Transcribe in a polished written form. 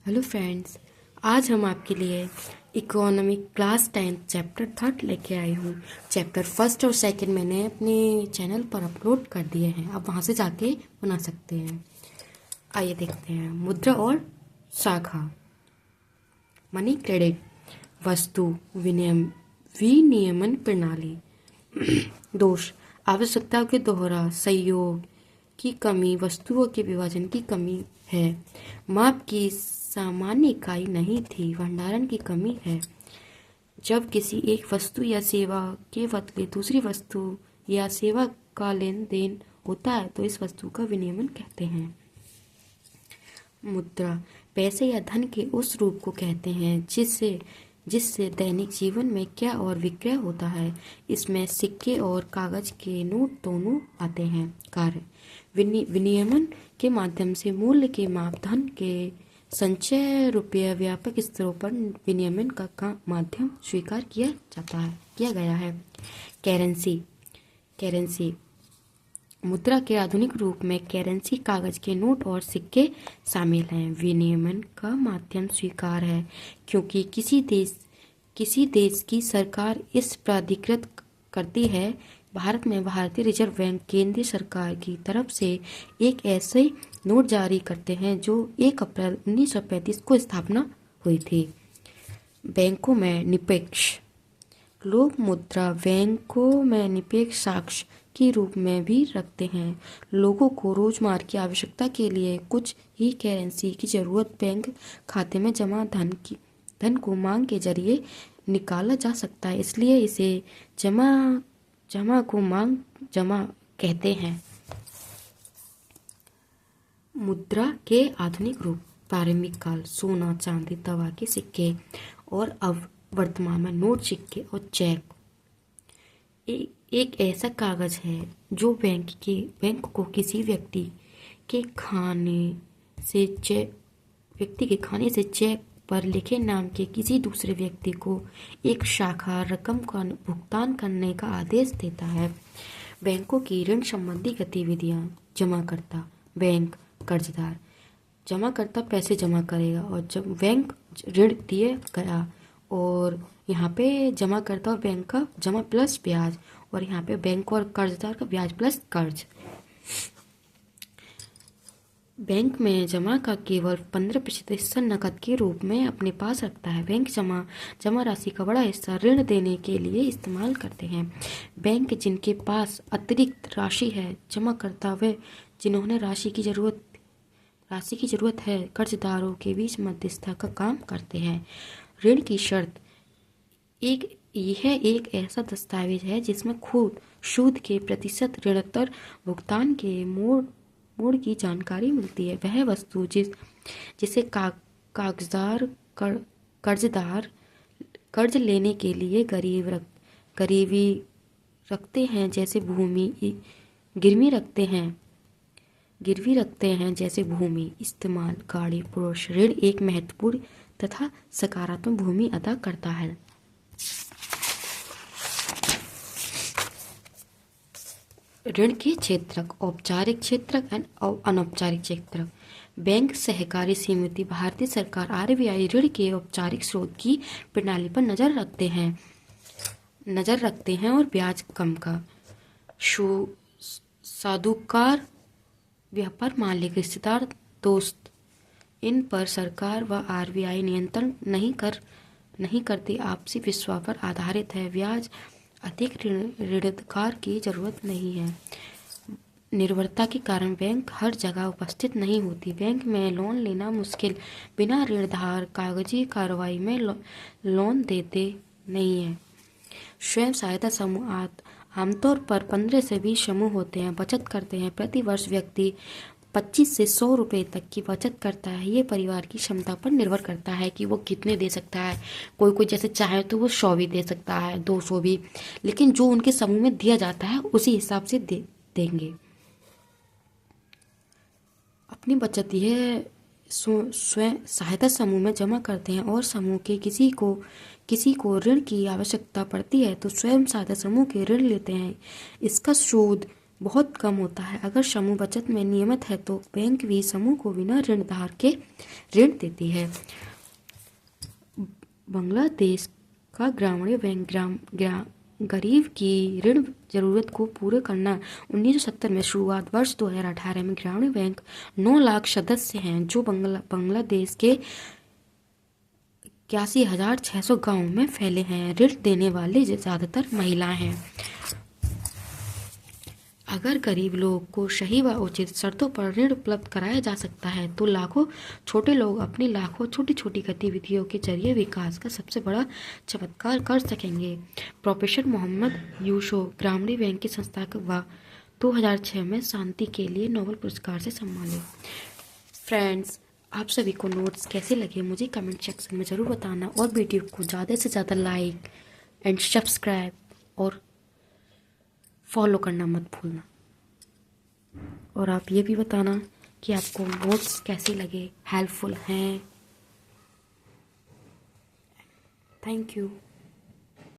Hello friends. आज हम आपके लिए इकोनॉमिक क्लास 10 चैप्टर 3 लेके आई हूँ। चैप्टर फर्स्ट और सेकंड मैंने अपने चैनल पर अपलोड कर दिए हैं, आप वहाँ से जाके बना सकते हैं। आइए देखते हैं। मुद्रा और शाखा। मनी क्रेडिट वस्तु विनियमन प्रणाली। दोष आवश्यकताओं के दोहरा सहयोग की कमी, वस्तुओं के विभाजन की कमी है। माप की सामान्य इकाई नहीं थी, भंडारण की कमी है। जब किसी एक वस्तु या सेवा के बदले दूसरी वस्तु या सेवा का लेन देन होता है तो इस वस्तु का विनियमन कहते हैं। मुद्रा पैसे या धन के उस रूप को कहते हैं जिससे दैनिक जीवन में क्रय और विक्रय होता है। इसमें सिक्के और कागज के नोट दोनों आते हैं। कार्य विनियमन के माध्यम से मूल्य के माप, धन के संचय, रुपये व्यापक स्तरों पर विनियमन का माध्यम स्वीकार किया गया है। करेंसी मुद्रा के आधुनिक रूप में करेंसी, कागज के नोट और सिक्के शामिल हैं। विनियमन का माध्यम स्वीकार है क्योंकि किसी देश की सरकार इस प्राधिकृत करती है। भारत में भारतीय रिजर्व बैंक केंद्रीय सरकार की तरफ से एक ऐसे नोट जारी करते हैं जो 1 अप्रैल 1935 को स्थापना हुई थी। बैंकों में निरपेक्ष लोग मुद्रा बैंकों में निरपेक्ष साक्ष्य के रूप में भी रखते हैं। लोगों को रोजमर्रा की आवश्यकता के लिए कुछ ही करेंसी की जरूरत बैंक खाते में जमा धन को मांग के जरिए निकाला जा सकता है, इसलिए इसे जमा को मांग जमा कहते हैं। मुद्रा के आधुनिक रूप। प्रारंभिक काल सोना, चांदी, तांबा के सिक्के और अब वर्तमान में नोट, सिक्के और चेक। एक ऐसा कागज है जो बैंक को किसी व्यक्ति के खाने से चेक पर लिखे नाम के किसी दूसरे व्यक्ति को एक शाखा रकम का भुगतान करने का आदेश देता है। बैंकों की ऋण संबंधी गतिविधियां। जमाकर्ता बैंक, कर्जदार। जमाकर्ता पैसे जमा करेगा और जब बैंक ऋण दिए गया, और यहाँ पे जमाकर्ता और बैंक का जमा प्लस ब्याज, और यहाँ पे बैंक और कर्जदार का ब्याज प्लस कर्ज। बैंक में जमा का केवल 15% हिस्सा नकद के रूप में अपने पास रखता है। बैंक जमा राशि का बड़ा हिस्सा ऋण देने के लिए इस्तेमाल करते हैं। बैंक जिनके पास अतिरिक्त राशि है। जमाकर्ता वे जिन्होंने राशि की जरूरत है। कर्जदारों के बीच मध्यस्थता का काम करते हैं। ऋण की शर्त। यह एक ऐसा दस्तावेज है जिसमें सूद के प्रतिशत, ऋणोत्तर भुगतान के मोड की जानकारी मिलती है। वह वस्तु जिसे कर्जदार कर्ज लेने के लिए गिरवी रखते हैं जैसे भूमि, इस्तेमाल, गाड़ी, पुरुष। ऋण एक महत्वपूर्ण तथा सकारात्मक भूमिका अदा करता है। ऋण के क्षेत्रक। औपचारिक क्षेत्रक और अनौपचारिक क्षेत्रक। बैंक, सहकारी समिति, भारतीय सरकार, आरबीआई ऋण के औपचारिक स्रोत की प्रणाली पर नजर रखते हैं और ब्याज कम का। साधुकार, व्यापार मालिक, रिश्तेदार, दोस्त, इन पर सरकार व आरबीआई नियंत्रण नहीं करती, आपसी विश्वास पर आधारित है। ब्याज अधिक ऋणदार की जरूरत नहीं है। निर्भरता के कारण बैंक हर जगह उपस्थित नहीं होती। बैंक में लोन लेना मुश्किल। बिना ऋणदार कागजी कार्रवाई में लोन देते नहीं है। स्वयं सहायता समूह। आमतौर पर 15 से 20 समूह होते हैं, बचत करते हैं। प्रति वर्ष व्यक्ति 25 से 100 रुपये तक की बचत करता है। ये परिवार की क्षमता पर निर्भर करता है कि वो कितने दे सकता है। कोई जैसे चाहे तो वो 100 भी दे सकता है, 200 भी, लेकिन जो उनके समूह में दिया जाता है उसी हिसाब से देंगे। अपनी बचत यह स्वयं सहायता समूह में जमा करते हैं और समूह के किसी को ऋण की आवश्यकता पड़ती है तो स्वयं सहायता समूह के ऋण लेते हैं। इसका सूद बहुत कम होता है। अगर समूह बचत में नियमित है तो बैंक भी समूह को बिना ऋणधार के ऋण देती है। बांग्लादेश का ग्रामीण बैंक गरीब की ऋण जरूरत को पूरे करना। 1970 में शुरुआत। वर्ष 2018 में ग्रामीण बैंक 9 लाख सदस्य हैं जो बांग्लादेश के 81,600 गाँव में फैले हैं। ऋण देने वाले ज़्यादातर महिलाएं हैं। अगर गरीब लोग को सही व उचित शर्तों पर ऋण उपलब्ध कराया जा सकता है तो लाखों छोटे लोग अपनी लाखों छोटी छोटी गतिविधियों के जरिए विकास का सबसे बड़ा चमत्कार कर सकेंगे। प्रोफेसर मोहम्मद यूसुफ ग्रामीण बैंक के संस्थापक व 2006 में शांति के लिए नोबेल पुरस्कार से सम्मानित। फ्रेंड्स, आप सभी को नोट्स कैसे लगे मुझे कमेंट सेक्शन में ज़रूर बताना और वीडियो को ज़्यादा से ज़्यादा लाइक एंड सब्सक्राइब और फॉलो करना मत भूलना। और आप ये भी बताना कि आपको नोट्स कैसे लगे, हेल्पफुल हैं। Thank you.